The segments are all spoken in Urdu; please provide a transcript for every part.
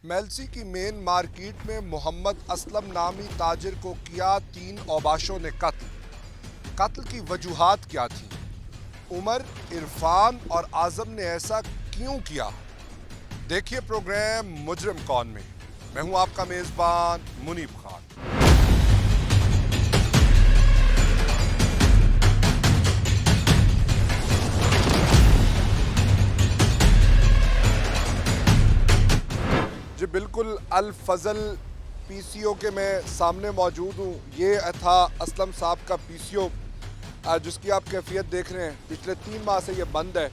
میلسی کی مین مارکیٹ میں محمد اسلم نامی تاجر کو کیا 3 اوباشوں نے قتل کی وجوہات کیا تھیں؟ عمر، عرفان اور اعظم نے ایسا کیوں کیا؟ دیکھیے پروگرام مجرم کون میں۔ میں ہوں آپ کا میزبان منیب خان۔ جی بالکل، الفضل پی سی او کے میں سامنے موجود ہوں۔ یہ تھا اسلم صاحب کا پی سی او جس کی آپ کیفیت دیکھ رہے ہیں۔ پچھلے 3 ماہ سے یہ بند ہے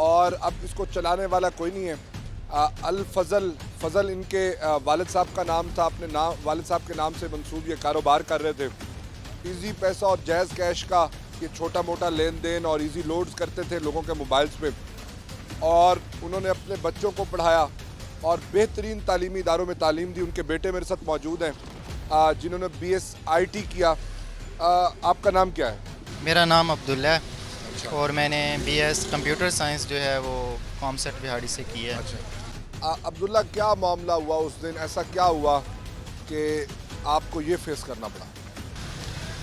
اور اب اس کو چلانے والا کوئی نہیں ہے۔ فضل ان کے والد صاحب کا نام تھا، اپنے والد صاحب کے نام سے منسوب یہ کاروبار کر رہے تھے۔ ایزی پیسہ اور جائز کیش کا یہ چھوٹا موٹا لین دین اور ایزی لوڈز کرتے تھے لوگوں کے موبائلز پہ، اور انہوں نے اپنے بچوں کو پڑھایا اور بہترین تعلیمی اداروں میں تعلیم دی۔ ان کے بیٹے میرے ساتھ موجود ہیں جنہوں نے BS کیا۔ آپ کا نام کیا ہے؟ میرا نام عبداللہ ہے اور میں نے BS کمپیوٹر سائنس جو ہے وہ قوم سیٹ بہاڑی سے کی ہے۔ عبداللہ، کیا معاملہ ہوا اس دن؟ ایسا کیا ہوا کہ آپ کو یہ فیس کرنا پڑا؟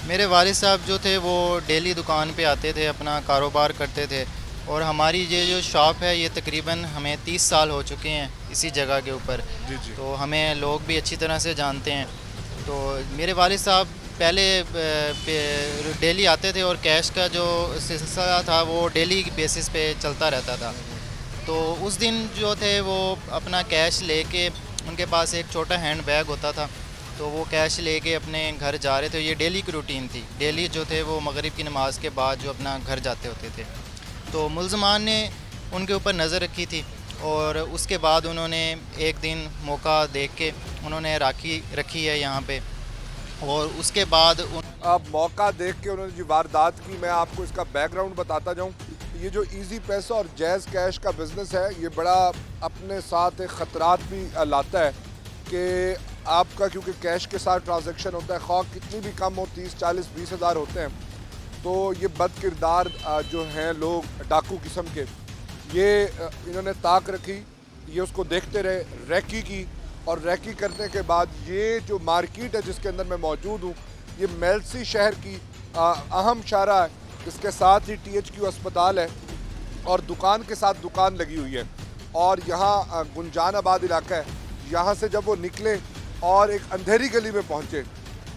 میرے والد صاحب جو تھے وہ ڈیلی دکان پہ آتے تھے، اپنا کاروبار کرتے تھے، اور ہماری یہ جو شاپ ہے یہ تقریباً ہمیں 30 سال ہو چکے ہیں اسی جگہ کے اوپر۔ جی تو ہمیں لوگ بھی اچھی طرح سے جانتے ہیں۔ تو میرے والد صاحب پہلے ڈیلی آتے تھے اور کیش کا جو سلسلہ تھا وہ ڈیلی بیسس پہ چلتا رہتا تھا۔ تو اس دن جو تھے وہ اپنا کیش لے کے، ان کے پاس ایک چھوٹا ہینڈ بیگ ہوتا تھا، تو وہ کیش لے کے اپنے گھر جا رہے تھے۔ یہ ڈیلی کی روٹین تھی، ڈیلی جو تھے وہ مغرب کی نماز کے بعد جو اپنا گھر جاتے ہوتے تھے۔ تو ملزمان نے ان کے اوپر نظر رکھی تھی، اور اس کے بعد انہوں نے ایک دن موقع دیکھ کے انہوں نے رکھی ہے یہاں پہ، اور اس کے بعد آپ موقع دیکھ کے انہوں نے واردات کی۔ میں آپ کو اس کا بیک گراؤنڈ بتاتا جاؤں۔ یہ جو ایزی پیسہ اور جائز کیش کا بزنس ہے یہ بڑا اپنے ساتھ ایک خطرات بھی لاتا ہے کہ آپ کا، کیونکہ کیش کے ساتھ ٹرانزیکشن ہوتا ہے، خواہ کتنی بھی کم ہو، 30 40 20 ہزار ہوتے ہیں، تو یہ بد کردار جو ہیں لوگ ڈاکو قسم کے، یہ انہوں نے طاق رکھی، یہ اس کو دیکھتے رہے، ریکی کی، اور ریکی کرنے کے بعد یہ جو مارکیٹ ہے جس کے اندر میں موجود ہوں یہ میلسی شہر کی اہم شاہراہ ہے۔ اس کے ساتھ ہی THQ اسپتال ہے اور دکان کے ساتھ دکان لگی ہوئی ہے، اور یہاں گنجان آباد علاقہ ہے۔ یہاں سے جب وہ نکلے اور ایک اندھیری گلی میں پہنچے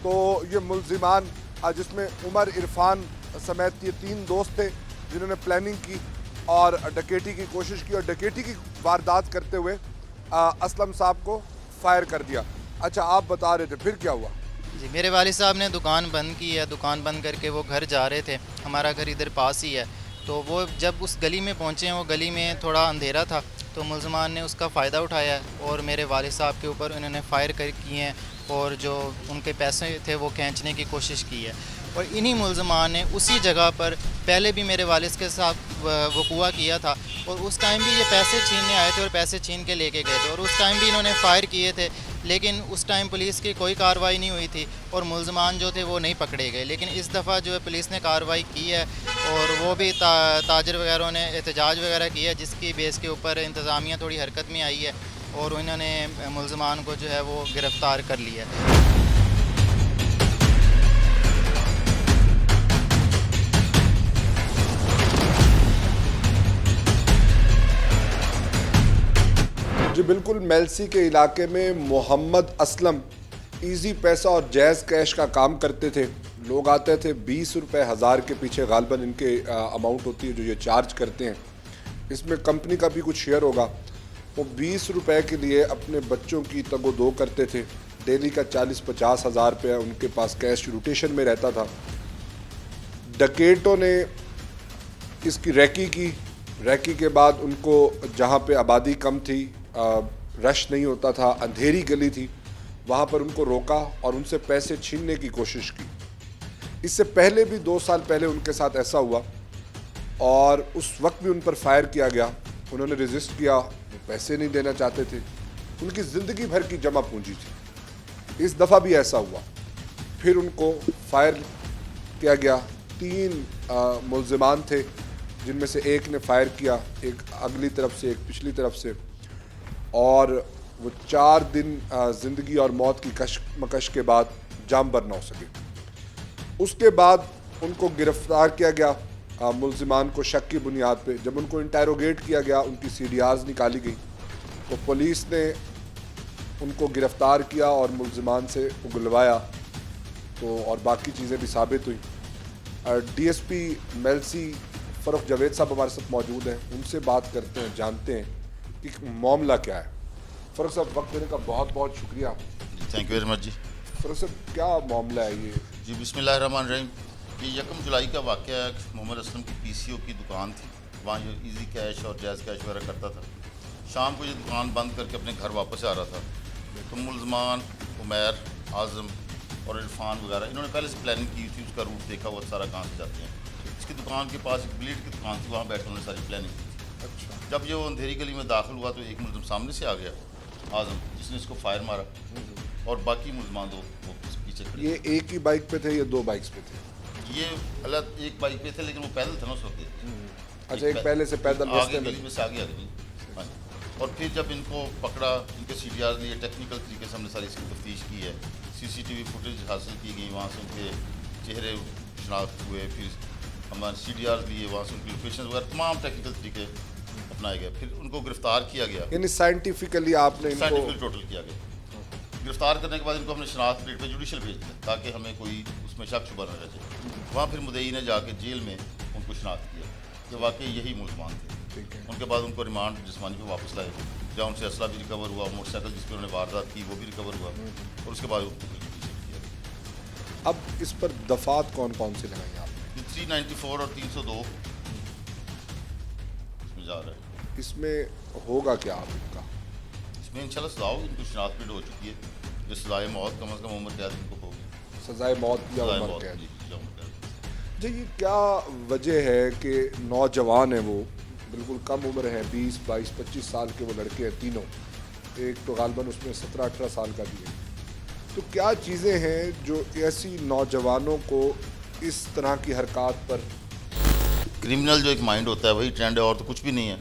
تو یہ ملزمان جس میں عمر، عرفان سمیت یہ 3 دوست تھے جنہوں نے پلاننگ کی اور ڈکیٹی کی کوشش کی، اور ڈکیٹی کی واردات کرتے ہوئے اسلم صاحب کو فائر کر دیا۔ اچھا، آپ بتا رہے تھے پھر کیا ہوا؟ جی، میرے والد صاحب نے دکان بند کی ہے، دکان بند کر کے وہ گھر جا رہے تھے۔ ہمارا گھر ادھر پاس ہی ہے، تو وہ جب اس گلی میں پہنچے ہیں، وہ گلی میں تھوڑا اندھیرا تھا، تو ملزمان نے اس کا فائدہ اٹھایا اور میرے والد صاحب کے اوپر انہوں نے فائر کیے ہیں، اور جو ان کے پیسے تھے وہ کھینچنے کی کوشش کی ہے۔ اور انہی ملزمان نے اسی جگہ پر پہلے بھی میرے والد کے ساتھ وقوع کیا تھا، اور اس ٹائم بھی یہ پیسے چھیننے آئے تھے اور پیسے چھین کے لے کے گئے تھے، اور اس ٹائم بھی انہوں نے فائر کیے تھے، لیکن اس ٹائم پولیس کی کوئی کارروائی نہیں ہوئی تھی اور ملزمان جو تھے وہ نہیں پکڑے گئے۔ لیکن اس دفعہ جو ہے پولیس نے کارروائی کی ہے، اور وہ بھی تاجر وغیرہ نے احتجاج وغیرہ کیا ہے، جس کی بیس کے اوپر انتظامیہ تھوڑی حرکت میں آئی ہے، اور انہوں نے ملزمان کو جو ہے وہ گرفتار کر لیا ہے۔ جی بالکل، میلسی کے علاقے میں محمد اسلم ایزی پیسہ اور جائز کیش کا کام کرتے تھے۔ لوگ آتے تھے 20 روپے 1000 کے پیچھے، غالباً ان کے اماؤنٹ ہوتی ہے جو یہ چارج کرتے ہیں، اس میں کمپنی کا بھی کچھ شیئر ہوگا۔ وہ 20 روپے کے لیے اپنے بچوں کی تگ و دو کرتے تھے۔ ڈیلی کا 40-50 ہزار روپے ان کے پاس کیش روٹیشن میں رہتا تھا۔ ڈکیٹوں نے اس کی ریکی کے بعد ان کو، جہاں پہ آبادی کم تھی، رش نہیں ہوتا تھا، اندھیری گلی تھی، وہاں پر ان کو روکا اور ان سے پیسے چھیننے کی کوشش کی۔ اس سے پہلے بھی 2 سال پہلے ان کے ساتھ ایسا ہوا، اور اس وقت بھی ان پر فائر کیا گیا۔ انہوں نے ریزسٹ کیا، وہ پیسے نہیں دینا چاہتے تھے، ان کی زندگی بھر کی جمع پونجی تھی۔ اس دفعہ بھی ایسا ہوا، پھر ان کو فائر کیا گیا۔ 3 ملزمان تھے جن میں سے ایک نے فائر کیا، ایک اگلی طرف سے، ایک پچھلی طرف سے، اور وہ 4 دن زندگی اور موت کی کشمکش کے بعد جام بر نہ ہو سکے. اس کے بعد ان کو گرفتار کیا گیا ملزمان کو شک کی بنیاد پہ. جب ان کو انٹیروگیٹ کیا گیا, ان کی سی ڈی آرز نکالی گئی, تو پولیس نے ان کو گرفتار کیا اور ملزمان سے اگلوایا, تو اور باقی چیزیں بھی ثابت ہوئیں. ڈی ایس پی میلسی فروخ جاوید صاحب ہمارے ساتھ موجود ہیں, ان سے بات کرتے ہیں, جانتے ہیں کہ معاملہ کیا ہے. فروخ صاحب وقت دینے کا بہت بہت شکریہ. تھینک یو ویری مچ جی. فروخ صاحب کیا معاملہ ہے یہ؟ جی بسم اللہ الرحمن الرحیم. یہ 1 جولائی کا واقعہ ہے. محمد اسلم کی پی سی او کی دکان تھی, وہاں یہ ایزی کیش اور جیز کیش وغیرہ کرتا تھا. شام کو یہ دکان بند کر کے اپنے گھر واپس آ رہا تھا, تو ملزمان عمیر, اعظم اور عرفان وغیرہ انہوں نے پہلے سے پلاننگ کی تھی, اس کا روٹ دیکھا ہوا سارا کہاں سے جاتے ہیں. اس کی دکان کے پاس ایک بلیڈ کی دکان تھی, وہاں بیٹھ کر انہوں نے ساری پلاننگ کی تھی. اچھا. جب یہ وہ اندھیری گلی میں داخل ہوا تو ایک ملزم سامنے سے آ گیا, اعظم, جس نے اس کو فائر مارا, اور باقی ملزمان دو وہ پیچھے کھڑے. یہ ایک ہی بائک پہ تھے یا 2 بائکس پہ تھے؟ یہ الگ ایک بائک پہ تھے, لیکن وہ پیدل تھا نا اس وقت. اچھا, ایک پہلے سے پیدل آگے راستے میں. گلی میں سے آگے آگے. اور پھر جب ان کو پکڑا, ان کے سی ڈی آر لیے, ٹیکنیکل طریقے سے ہم نے ساری اس کی تفتیش کی ہے, سی سی ٹی وی فوٹیج حاصل کی گئی, وہاں سے ان کے چہرے شناخت ہوئے, پھر ہمارے سی ڈی آر لیے, وہاں سے ان کی لوکیشن وغیرہ تمام ٹیکنیکل طریقے اپنائے گئے. پھر ان کو گرفتار کیا گیا, یعنی سائنٹیفکلی آپ نے ان کو سائنٹیفکلی ٹوٹل کیا گیا. گرفتار کرنے کے بعد ان کو ہم نے شناخت پلیٹ پہ جوڈیشل بھیج دیا, تاکہ ہمیں کوئی اس میں شک شبہ نہ رہ جائے. وہاں پھر مدعی نے جا کے جیل میں ان کو شناخت کیا کہ واقعی یہی ملزمان تھے. ان کے بعد ان کو ریمانڈ جسمانی پہ واپس لائے, جہاں ان سے اسلحہ بھی ریکور ہوا, موٹر سائیکل جس پہ انہوں نے واردات کی وہ بھی ریکور ہوا, اور اس کے بعد ان کو جوڈیشل کیا گیا. اب اس پر دفعات کون کون سی لگائی آپ نے؟ 394 اور 302 اس میں جا رہا ہے. اس میں ہوگا کیا آپ ان کا؟ اس میں انشاءاللہ سزا ہوگی, ان کو شناخت پیڈ ہو چکی ہے. جو سزائے موت کم از کم عمر قید ان کو ہوگی. سزائے موت یا سزائے عمر موت, قید؟ جی, یا عمر قید. جی, یہ کیا وجہ ہے کہ نوجوان ہیں, وہ بالکل کم عمر ہیں, 20 22 25 سال کے وہ لڑکے ہیں تینوں, ایک تو غالباً اس میں 17 18 سال کا بھی ہے. تو کیا چیزیں ہیں جو ایسی نوجوانوں کو اس طرح کی حرکات پر؟ کرمنل جو ایک مائنڈ ہوتا ہے وہی ٹرینڈ ہے, اور تو کچھ بھی نہیں ہے,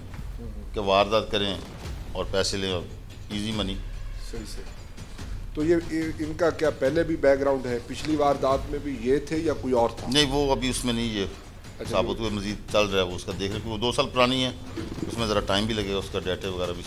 کہ واردات کریں اور پیسے لیں, اور ایزی منی. صحیح سے. تو یہ ان کا کیا پہلے بھی بیک گراؤنڈ ہے؟ پچھلی واردات میں بھی یہ تھے یا کوئی اور تھا؟ نہیں, وہ ابھی اس میں نہیں, یہ ثابت ہوئے, مزید چل رہا ہے وہ اس کا دیکھ رہے, وہ 2 سال پرانی ہے, اس میں ذرا ٹائم بھی لگے گا, اس کا ڈیٹا وغیرہ بھی.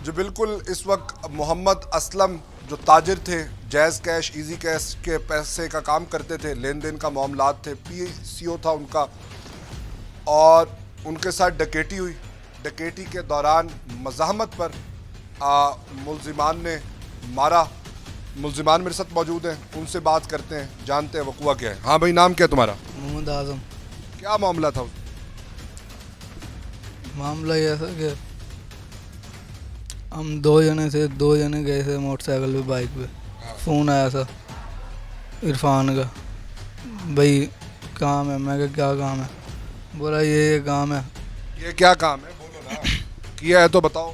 جو بالکل اس وقت محمد اسلم جو تاجر تھے, جیز کیش ایزی کیش کے پیسے کا کام کرتے تھے, لین دین کا معاملات تھے, پی سی او تھا ان کا, اور ان کے ساتھ ڈکیٹی ہوئی. ڈکیٹی کے دوران مزاحمت پر ملزمان نے مارا. ملزمان میرے ساتھ موجود ہیں, ان سے بات کرتے ہیں, جانتے ہیں وقوع کیا ہے. ہاں بھائی, نام کیا تمہارا؟ محمد اعظم. کیا معاملہ تھا؟ معاملہ یہ تھا کہ ہم 2 جنے تھے, 2 جنے گئے تھے موٹر سائیکل پہ, بائک پہ. فون آیا تھا عرفان کا, بھائی کام ہے. میں کہا کیا کام ہے؟ بولا یہ کام ہے. یہ کیا کام ہے بولو نا, کیا ہے تو بتاؤ.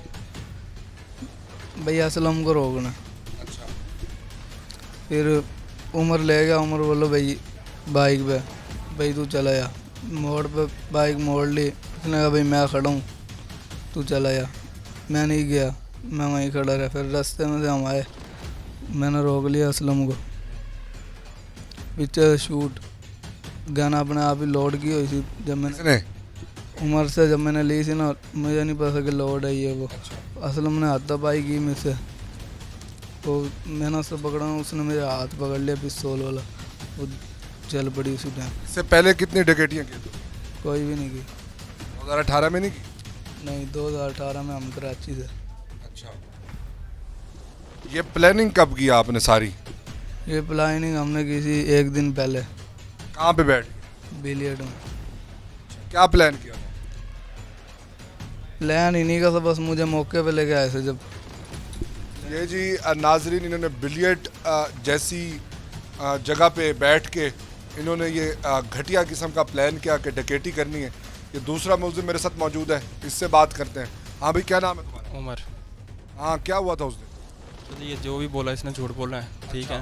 بھائی اسلم کو روکنا. اچھا. پھر عمر لے گیا, عمر بولو بھائی بائک پہ, بھائی تو چلا جا. موڑ پہ بائک موڑ لی, اس نے کہا بھائی میں کھڑا ہوں, تو چلا جا. میں نہیں گیا, میں وہیں کھڑا رہا. پھر راستے میں سے ہم آئے, میں نے روک لیا اسلم کو. پیچھے شوٹ گن اپنے آپ ہی لوڈ کی ہوئی تھی. جب میں نے عمر سے جب میں نے لی تھی نا, مجھے نہیں پتا کہ لوڈ ہے یہ وہ. اسلم نے ہاتھ پائی کی مجھ سے, تو میں نے اس سے پکڑا, اس نے میرے ہاتھ پکڑ لیا پستول والا, وہ چل پڑی اسی ٹائم. اس سے پہلے کتنی ڈکیٹیاں کی تھی؟ کوئی بھی نہیں کی. 2018 میں نہیں کی؟ نہیں, 2018 میں ہم کراچی سے. اچھا. یہ پلاننگ کب کیا آپ نے ساری؟ یہ پلاننگ ہم نے کی تھی 1 دن پہلے. کہاں پہ بیٹھ؟ بیلیٹ میں. کیا پلان کیا تھا؟ پلان انہیں کا تھا, بس مجھے موقع پہ لے کے آئے تھے. جب یہ جی ناظرین, انہوں نے بلیٹ جیسی جگہ پہ بیٹھ کے انہوں نے یہ گھٹیا قسم کا پلان کیا کہ ڈکیٹی کرنی ہے. یہ دوسرا ملزم میرے ساتھ موجود ہے, اس سے بات کرتے ہیں. ہاں بھائی, کیا نام ہے تمہارا؟ عمر. ہاں, کیا ہوا تھا اس دن؟ چلیے, یہ جو بھی بولا اس نے جھوٹ بولا ہے, ٹھیک ہے.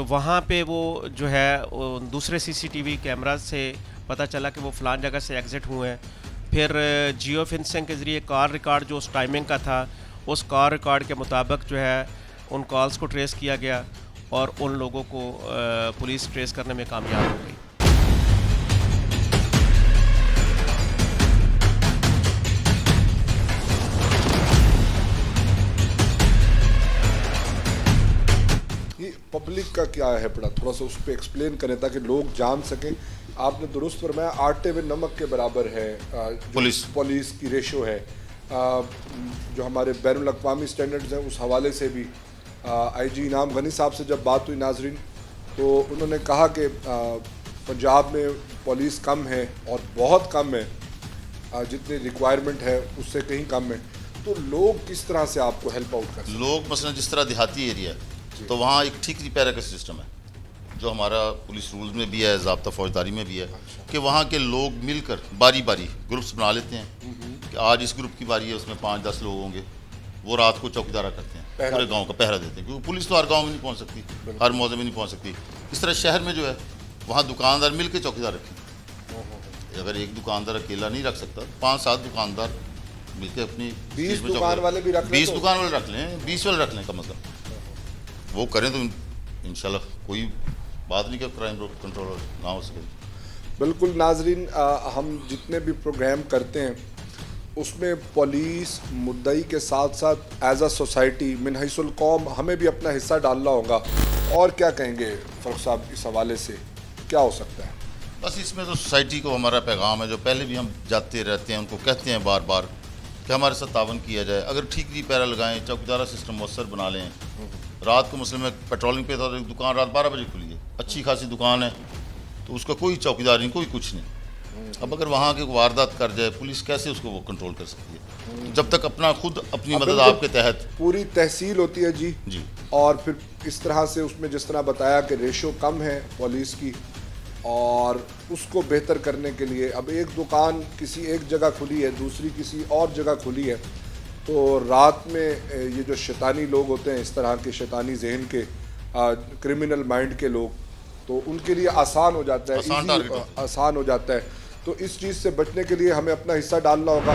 تو وہاں پہ وہ جو ہے دوسرے CCTV کیمراز سے پتہ چلا کہ وہ فلان جگہ سے ایگزٹ ہوئے ہیں. پھر جیو فینسنگ کے ذریعے کار ریکارڈ جو اس ٹائمنگ کا تھا اس کار ریکارڈ کے مطابق جو ہے ان کالز کو ٹریس کیا گیا اور ان لوگوں کو پولیس ٹریس کرنے میں کامیاب ہو گئی. یہ پبلک کا کیا ہے پڑا، تھوڑا سا اس پہ ایکسپلین کریں تاکہ لوگ جان سکیں. آپ نے درست فرمایا آٹے میں نمک کے برابر ہے پولیس کی ریشو ہے. جو ہمارے بین الاقوامی سٹینڈرڈز ہیں اس حوالے سے بھی IG انعام غنی صاحب سے جب بات ہوئی ناظرین تو انہوں نے کہا کہ پنجاب میں پولیس کم ہے اور بہت کم ہے، جتنی ریکوائرمنٹ ہے اس سے کہیں کم ہے. تو لوگ کس طرح سے آپ کو ہیلپ آؤٹ کر سکتے ہیں؟ لوگ مثلا جس طرح دیہاتی ایریا ہے تو وہاں ایک ٹھیکری پیرا کا سسٹم ہے جو ہمارا پولیس رولز میں بھی ہے، ضابطہ فوجداری میں بھی ہے کہ وہاں کے لوگ مل کر باری باری گروپس بنا لیتے ہیں کہ آج اس گروپ کی باری ہے، اس میں 5-10 لوگ ہوں گے، وہ رات کو چوکیدارہ کرتے ہیں، پورے گاؤں کا پہرا دیتے ہیں کیونکہ پولیس تو ہر گاؤں میں نہیں پہنچ سکتی، ہر محلے میں نہیں پہنچ سکتی. اس طرح شہر میں جو ہے وہاں دکاندار مل کے چوکیدار رکھیں. اگر ایک دکاندار اکیلا نہیں رکھ سکتا 5-7 دکاندار مل کے اپنی 20 دکان والے بھی رکھ لیں، 20 دکان والے رکھ لیں، 20 والے رکھ لیں کم از کم. وہ کریں تو انشاءاللہ کوئی بات نہیں کہ کرائم کنٹرول نہ ہو سکے. بالکل ناظرین، ہم جتنے بھی پروگرام کرتے ہیں اس میں پولیس مدعی کے ساتھ ساتھ ایز اے سوسائٹی من حیث القوم ہمیں بھی اپنا حصہ ڈالنا ہوگا. اور کیا کہیں گے فرق صاحب اس حوالے سے کیا ہو سکتا ہے؟ بس اس میں تو سوسائٹی کو ہمارا پیغام ہے جو پہلے بھی ہم جاتے رہتے ہیں، ان کو کہتے ہیں بار بار کہ ہمارے ساتھ تعاون کیا جائے. اگر ٹھیکری پیرا لگائیں، چوکیدارہ سسٹم مؤثر بنا لیں. رات کو مثلا میں پیٹرولنگ پہ تھا تو دکان رات 12 بجے کھلی ہے، اچھی خاصی دکان ہے تو اس کا کوئی چوکیدار نہیں، کوئی کچھ نہیں. اب اگر وہاں کی واردات کر جائے پولیس کیسے اس کو وہ کنٹرول کر سکتی ہے جب تک اپنا خود اپنی مدد آپ کے تحت پوری تحصیل ہوتی ہے جی. اور پھر اس طرح سے اس میں جس طرح بتایا کہ ریشو کم ہے پولیس کی اور اس کو بہتر کرنے کے لیے اب ایک دکان کسی ایک جگہ کھلی ہے، دوسری کسی اور جگہ کھلی ہے، تو رات میں یہ جو شیطانی لوگ ہوتے ہیں، اس طرح کے شیطانی ذہن کے کرمنل مائنڈ کے لوگ، تو ان کے لیے آسان ہو جاتا ہے، آسان ہو جاتا ہے. تو اس چیز سے بچنے کے لیے ہمیں اپنا حصہ ڈالنا ہوگا.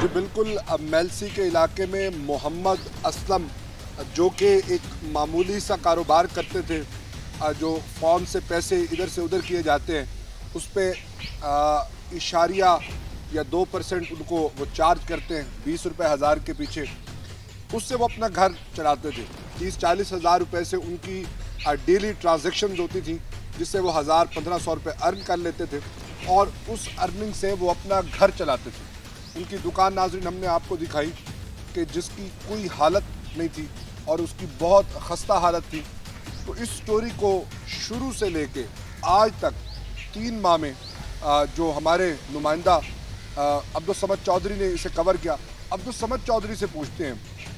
جی بالکل، میلسی کے علاقے میں محمد اسلم جو کہ ایک معمولی سا کاروبار کرتے تھے، جو فون سے پیسے ادھر سے ادھر کیے جاتے ہیں، اس پہ اشاریہ یا 2% ان کو وہ چارج کرتے ہیں 20 روپے 1000 کے پیچھے. اس سے وہ اپنا گھر چلاتے تھے. 30-40 ہزار روپے سے ان کی ڈیلی ٹرانزیکشنز ہوتی تھیں جس سے وہ 1000-1500 روپے ارن کر لیتے تھے اور اس ارننگ سے وہ اپنا گھر چلاتے تھے. ان کی دکان ناظرین ہم نے آپ کو دکھائی کہ جس کی کوئی حالت نہیں تھی اور اس کی بہت خستہ حالت تھی. تو اس سٹوری کو شروع سے لے کے آج تک 3 ماہ میں جو ہمارے نمائندہ عبدالصمد چودھری نے اسے کور کیا. عبدالصمد چودھری سے پوچھتے ہیں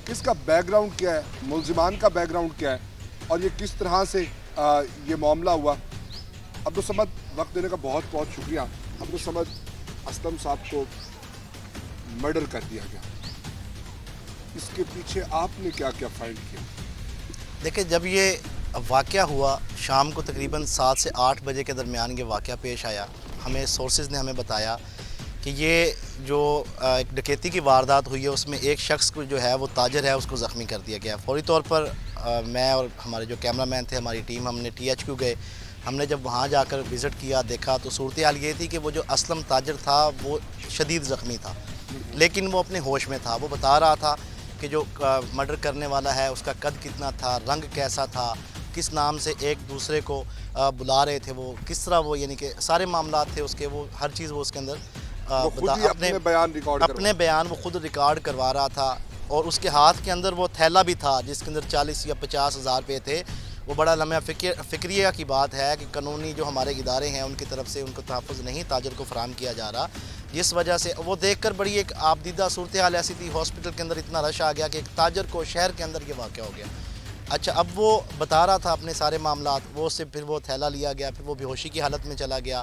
کس کا بیک گراؤنڈ کیا ہے، ملزمان کا بیک گراؤنڈ کیا ہے اور یہ کس طرح سے یہ معاملہ ہوا. عبدالصمد، وقت دینے کا بہت بہت شکریہ. عبدالصمد، اسلم صاحب کو مرڈر کر دیا گیا، اس کے پیچھے آپ نے کیا کیا فائنڈ کیا؟ دیکھیں، جب یہ واقعہ ہوا شام کو تقریباً 7 سے 8 بجے کے درمیان یہ واقعہ پیش آیا. ہمیں سورسز نے ہمیں بتایا کہ یہ جو ایک ڈکیتی کی واردات ہوئی ہے اس میں ایک شخص کو جو ہے وہ تاجر ہے اس کو زخمی کر دیا گیا. فوری طور پر میں اور ہمارے جو کیمرہ مین تھے، ہماری ٹیم، ہم نے THQ گئے. ہم نے جب وہاں جا کر وزٹ کیا، دیکھا تو صورتحال یہ تھی کہ وہ جو اسلم تاجر تھا وہ شدید زخمی تھا لیکن وہ اپنے ہوش میں تھا. وہ بتا رہا تھا کہ جو مرڈر کرنے والا ہے اس کا قد کتنا تھا، رنگ کیسا تھا، کس نام سے ایک دوسرے کو بلا رہے تھے، وہ کس طرح، وہ یعنی کہ سارے معاملات تھے اس کے، وہ ہر چیز وہ اس کے اندر اپنے بیان وہ خود ریکارڈ کروا رہا تھا. اور اس کے ہاتھ کے اندر وہ تھیلا بھی تھا جس کے اندر 40 یا 50 ہزار روپے تھے. وہ بڑا لمحہ فکریہ کی بات ہے کہ قانونی جو ہمارے ادارے ہیں ان کی طرف سے ان کو تحفظ نہیں تاجر کو فراہم کیا جا رہا، جس وجہ سے وہ دیکھ کر بڑی ایک آبدیدہ صورتحال ایسی تھی. ہاسپٹل کے اندر اتنا رش آ گیا کہ ایک تاجر کو شہر کے اندر یہ واقعہ ہو گیا. اچھا، اب وہ بتا رہا تھا اپنے سارے معاملات. وہ اس سے پھر وہ تھیلا لیا گیا، پھر وہ بے ہوشی کی حالت میں چلا گیا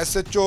SHO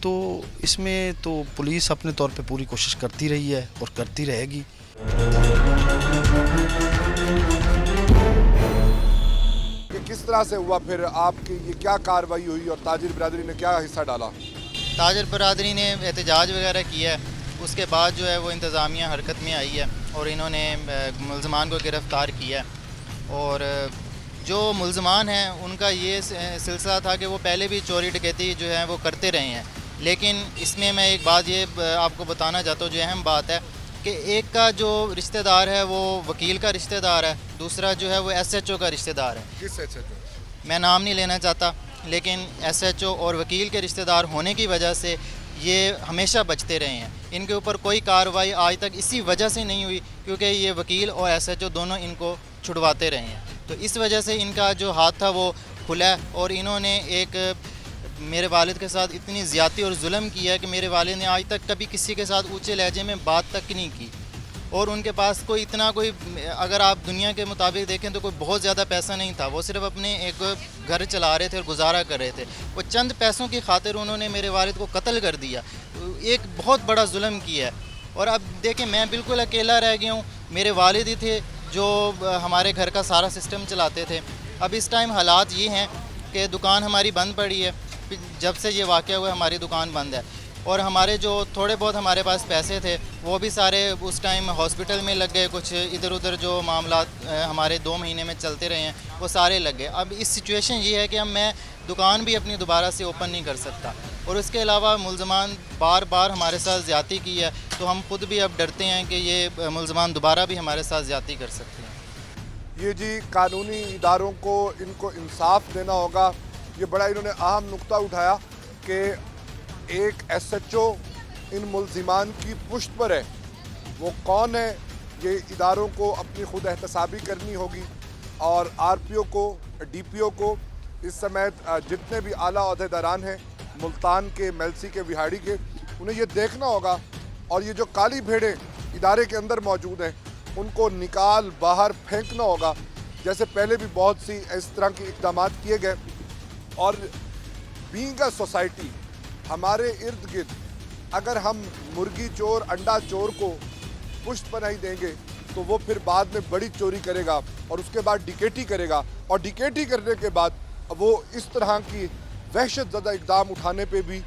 تو اس میں تو پولیس اپنے طور پہ پوری کوشش کرتی رہی ہے اور کرتی رہے گی. کہ کس طرح سے ہوا پھر آپ کی یہ کیا کارروائی ہوئی اور تاجر برادری نے کیا حصہ ڈالا؟ تاجر برادری نے احتجاج وغیرہ کیا ہے، اس کے بعد جو ہے وہ انتظامیہ حرکت میں آئی ہے اور انہوں نے ملزمان کو گرفتار کیا ہے. اور جو ملزمان ہیں ان کا یہ سلسلہ تھا کہ وہ پہلے بھی چوری ڈکیتی جو ہے وہ کرتے رہے ہیں، لیکن اس میں ایک بات یہ آپ کو بتانا چاہتا ہوں جو اہم بات ہے کہ ایک کا جو رشتہ دار ہے وہ وکیل کا رشتہ دار ہے، دوسرا جو ہے وہ ایس ایچ او کا رشتہ دار ہے. کس ایسے تو میں نام نہیں لینا چاہتا، لیکن ایس ایچ او اور وکیل کے رشتہ دار ہونے کی وجہ سے یہ ہمیشہ بچتے رہے ہیں. ان کے اوپر کوئی کارروائی آج تک اسی وجہ سے نہیں ہوئی کیونکہ یہ وکیل اور ایس ایچ او دونوں ان کو چھڑواتے رہے ہیں. تو اس وجہ سے ان کا جو ہاتھ تھا وہ کھلا ہے اور انہوں نے ایک میرے والد کے ساتھ اتنی زیادتی اور ظلم کیا ہے کہ میرے والد نے آج تک کبھی کسی کے ساتھ اونچے لہجے میں بات تک نہیں کی. اور ان کے پاس کوئی اتنا اگر آپ دنیا کے مطابق دیکھیں تو کوئی بہت زیادہ پیسہ نہیں تھا، وہ صرف اپنے ایک گھر چلا رہے تھے اور گزارا کر رہے تھے. وہ چند پیسوں کی خاطر انہوں نے میرے والد کو قتل کر دیا. ایک بہت بڑا ظلم کیا ہے. اور اب دیکھیں میں بالکل اکیلا رہ گیا ہوں، میرے والد ہی تھے جو ہمارے گھر کا سارا سسٹم چلاتے تھے. اب اس ٹائم حالات یہ ہیں کہ دکان ہماری بند پڑی ہے، جب سے یہ واقعہ ہوا ہماری دکان بند ہے. اور ہمارے جو تھوڑے بہت ہمارے پاس پیسے تھے وہ بھی سارے اس ٹائم ہاسپٹل میں لگ گئے، کچھ ادھر ادھر جو معاملات ہمارے 2 مہینے میں چلتے رہے ہیں وہ سارے لگ گئے. اب اس سچویشن یہ ہے کہ میں دکان بھی اپنی دوبارہ سے اوپن نہیں کر سکتا. اور اس کے علاوہ ملزمان بار بار ہمارے ساتھ زیادتی کی ہے تو ہم خود بھی اب ڈرتے ہیں کہ یہ ملزمان دوبارہ بھی ہمارے ساتھ زیادتی کر سکتے ہیں. یہ جی قانونی اداروں کو ان کو انصاف دینا ہوگا. یہ بڑا انہوں نے اہم نقطہ اٹھایا کہ ایک ایس ایچ او ان ملزمان کی پشت پر ہے. وہ کون ہے؟ یہ اداروں کو اپنی خود احتسابی کرنی ہوگی اور آر پی او کو، ڈی پی او کو، اس سمیت جتنے بھی اعلیٰ عہدیداران ہیں ملتان کے، میلسی کے، وہاڑی کے، انہیں یہ دیکھنا ہوگا. اور یہ جو کالی بھیڑیں ادارے کے اندر موجود ہیں ان کو نکال باہر پھینکنا ہوگا، جیسے پہلے بھی بہت سی اس طرح کے اقدامات کیے گئے. اور بینگ اے سوسائٹی ہمارے ارد گرد اگر ہم مرغی چور، انڈا چور کو پشت پناہی دیں گے تو وہ پھر بعد میں بڑی چوری کرے گا اور اس کے بعد ڈکیٹی کرے گا، اور ڈکیٹی کرنے کے بعد وہ اس طرح کی وحشت زدہ اقدام اٹھانے پہ بھی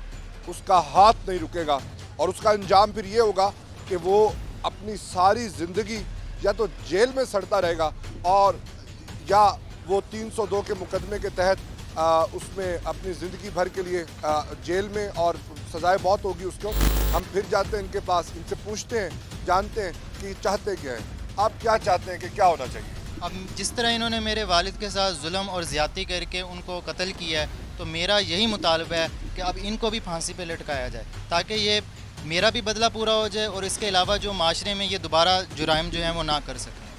اس کا ہاتھ نہیں رکے گا. اور اس کا انجام پھر یہ ہوگا کہ وہ اپنی ساری زندگی یا تو جیل میں سڑتا رہے گا اور یا وہ 302 کے مقدمے کے تحت اس میں اپنی زندگی بھر کے لیے جیل میں اور سزائے موت ہوگی اس کو. ہم پھر جاتے ہیں ان کے پاس، ان سے پوچھتے ہیں، جانتے ہیں کہ چاہتے کیا ہیں. آپ کیا چاہتے ہیں کہ کیا ہونا چاہیے؟ اب جس طرح انہوں نے میرے والد کے ساتھ ظلم اور زیادتی کر کے ان کو قتل کیا ہے تو میرا یہی مطالبہ ہے کہ اب ان کو بھی پھانسی پہ لٹکایا جائے تاکہ یہ میرا بھی بدلہ پورا ہو جائے اور اس کے علاوہ جو معاشرے میں یہ دوبارہ جرائم جو ہیں وہ نہ کر سکیں.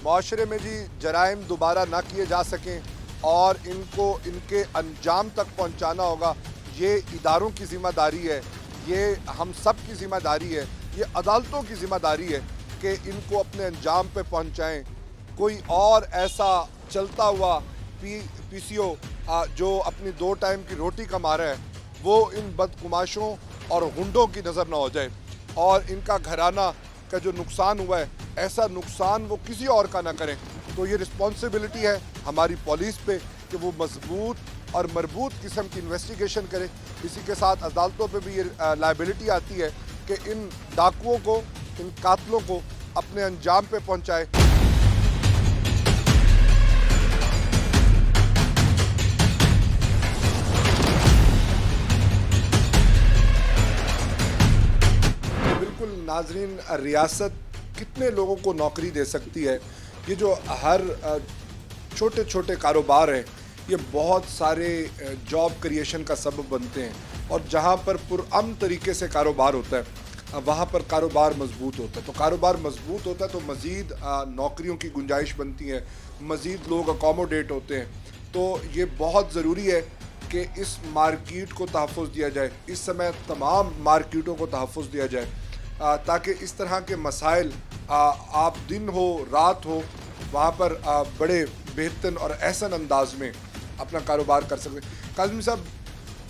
معاشرے میں جی جرائم دوبارہ نہ کیے جا سکیں اور ان کو ان کے انجام تک پہنچانا ہوگا. یہ اداروں کی ذمہ داری ہے، یہ ہم سب کی ذمہ داری ہے، یہ عدالتوں کی ذمہ داری ہے کہ ان کو اپنے انجام پہ پہنچائیں. کوئی اور ایسا چلتا ہوا پی سی او جو اپنی 2 ٹائم کی روٹی کما رہا ہے وہ ان بدقماشوں اور غنڈوں کی نظر نہ ہو جائے. اور ان کا گھرانہ کا جو نقصان ہوا ہے ایسا نقصان وہ کسی اور کا نہ کریں. تو یہ رسپانسبلٹی ہے ہماری پولیس پہ کہ وہ مضبوط اور مربوط قسم کی انویسٹیگیشن کرے. اسی کے ساتھ عدالتوں پہ بھی یہ لائبلٹی آتی ہے کہ ان ڈاکوؤں کو، ان قاتلوں کو اپنے انجام پہ پہنچائے. بالکل ناظرین، ریاست کتنے لوگوں کو نوکری دے سکتی ہے. یہ جو ہر چھوٹے چھوٹے کاروبار ہیں یہ بہت سارے جاب کریشن کا سبب بنتے ہیں. اور جہاں پر پرامن طریقے سے کاروبار ہوتا ہے وہاں پر کاروبار مضبوط ہوتا ہے. تو کاروبار مضبوط ہوتا ہے تو مزید نوکریوں کی گنجائش بنتی ہے، مزید لوگ اکوموڈیٹ ہوتے ہیں. تو یہ بہت ضروری ہے کہ اس مارکیٹ کو تحفظ دیا جائے. اس سمے تمام مارکیٹوں کو تحفظ دیا جائے تاکہ اس طرح کے مسائل آپ دن ہو رات ہو وہاں پر بڑے بہترین اور احسن انداز میں اپنا کاروبار کر سکتے. کاظمی صاحب،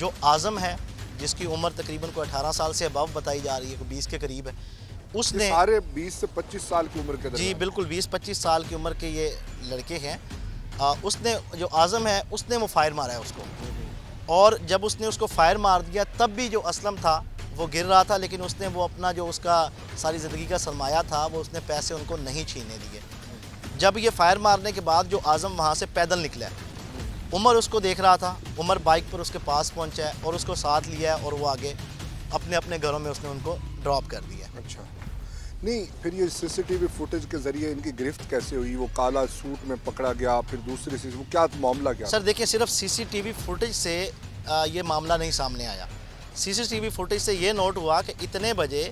جو اعظم ہے جس کی عمر تقریباً کوئی 18 سال سے ابو بتائی جا رہی ہے، کوئی 20 کے قریب ہے، اس نے سارے 20 سے 25 سال کی عمر کے درمیان؟ جی بالکل 20-25 سال کی عمر کے یہ لڑکے ہیں. اس نے جو اعظم ہے اس نے وہ فائر مارا ہے اس کو، اور جب اس نے اس کو فائر مار دیا تب بھی جو اسلم تھا وہ گر رہا تھا، لیکن اس نے وہ اپنا جو اس کا ساری زندگی کا سرمایہ تھا وہ اس نے پیسے ان کو نہیں چھیننے دیے. جب یہ فائر مارنے کے بعد جو اعظم وہاں سے پیدل نکلا ہے، عمر اس کو دیکھ رہا تھا، عمر بائک پر اس کے پاس پہنچا ہے اور اس کو ساتھ لیا ہے اور وہ آگے اپنے اپنے گھروں میں اس نے ان کو ڈراپ کر دیا. اچھا نہیں، پھر یہ سی سی ٹی وی فوٹیج کے ذریعے ان کی گرفت کیسے ہوئی؟ وہ کالا سوٹ میں پکڑا گیا، پھر دوسری چیز وہ کیا معاملہ کیا؟ سر دیکھیں، صرف سی سی ٹی وی فوٹیج سے یہ معاملہ نہیں سامنے آیا. سی سی ٹی وی فوٹیج سے یہ نوٹ ہوا کہ اتنے بجے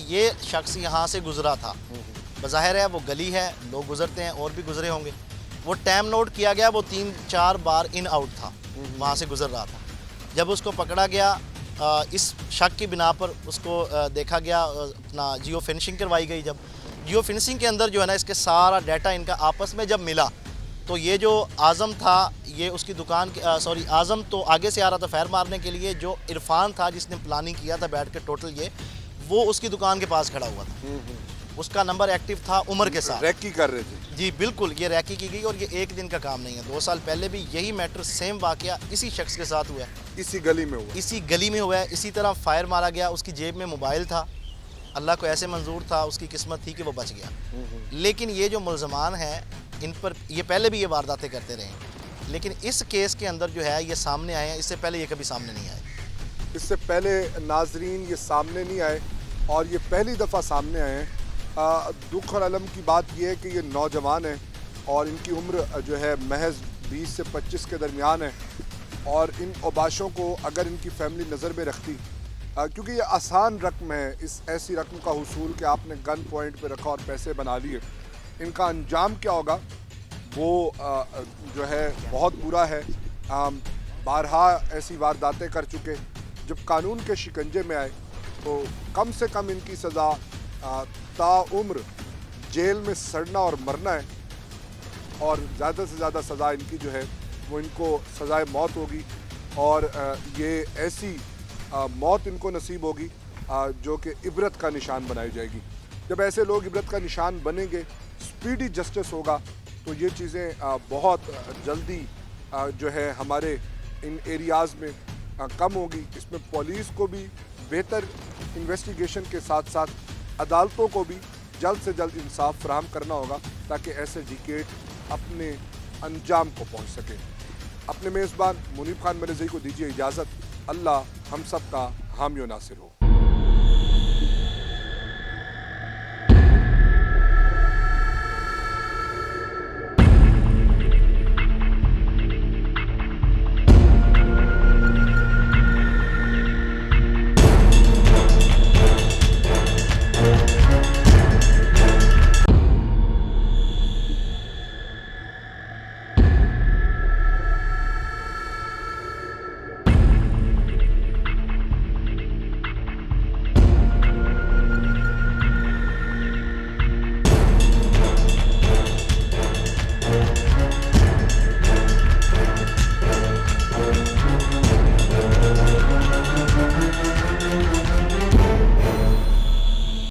یہ شخص یہاں سے گزرا تھا. بظاہر ہے وہ گلی ہے، لوگ گزرتے ہیں، اور بھی گزرے ہوں گے. وہ ٹائم نوٹ کیا گیا، وہ 3-4 بار ان آؤٹ تھا، وہاں سے گزر رہا تھا. جب اس کو پکڑا گیا اس شک کی بنا پر اس کو دیکھا گیا، اپنا جیو فنشنگ کروائی گئی. جب جیو فنشنگ کے اندر جو ہے نا اس کے سارا ڈیٹا ان کا آپس میں جب ملا تو یہ جو اعظم تھا یہ اس کی دکان اعظم تو آگے سے آ رہا تھا فائر مارنے کے لیے. جو عرفان تھا جس نے پلاننگ کیا تھا بیٹھ کے ٹوٹل وہ اس کی دکان کے پاس کھڑا ہوا تھا. اس کا نمبر ایکٹیو تھا عمر کے ساتھ، ریکی کر رہے تھے. جی بالکل، یہ ریکی کی گئی اور یہ ایک دن کا کام نہیں ہے. 2 سال پہلے بھی یہی میٹر سیم واقعہ اسی شخص کے ساتھ ہوا ہے، اسی گلی میں ہوا، اسی گلی میں ہوا ہے. اسی طرح فائر مارا گیا، اس کی جیب میں موبائل تھا، اللہ کو ایسے منظور تھا، اس کی قسمت تھی کہ وہ بچ گیا. لیکن یہ جو ملزمان ہیں ان پر یہ پہلے بھی یہ وارداتیں کرتے رہے ہیں، لیکن اس کیس کے اندر جو ہے یہ سامنے آئے ہیں. اس سے پہلے یہ کبھی سامنے نہیں آئے. اس سے پہلے ناظرین یہ سامنے نہیں آئے اور یہ پہلی دفعہ سامنے آئے ہیں. دکھ اور علم کی بات یہ ہے کہ یہ نوجوان ہیں اور ان کی عمر جو ہے محض 20 سے 25 کے درمیان ہے. اور ان اوباشوں کو اگر ان کی فیملی نظر میں رکھتی، کیونکہ یہ آسان رقم ہے، اس ایسی رقم کا حصول کہ آپ نے گن پوائنٹ پہ رکھا اور پیسے بنا لیے، ان کا انجام کیا ہوگا وہ جو ہے بہت برا ہے. بارہا ایسی وارداتیں کر چکے. جب قانون کے شکنجے میں آئے تو کم سے کم ان کی سزا تا عمر جیل میں سڑنا اور مرنا ہے، اور زیادہ سے زیادہ سزا ان کی جو ہے وہ ان کو سزائے موت ہوگی. اور یہ ایسی موت ان کو نصیب ہوگی جو کہ عبرت کا نشان بنائی جائے گی. جب ایسے لوگ عبرت کا نشان بنیں گے، سپیڈی جسٹس ہوگا، تو یہ چیزیں بہت جلدی جو ہے ہمارے ان ایریاز میں کم ہوگی. اس میں پولیس کو بھی بہتر انویسٹیگیشن کے ساتھ ساتھ عدالتوں کو بھی جلد سے جلد انصاف فراہم کرنا ہوگا تاکہ ایسے ڈیکیٹ اپنے انجام کو پہنچ سکیں. اپنے میزبان منیب خان مرزئی کو دیجیے اجازت. اللہ ہم سب کا حامی و ناصر ہو.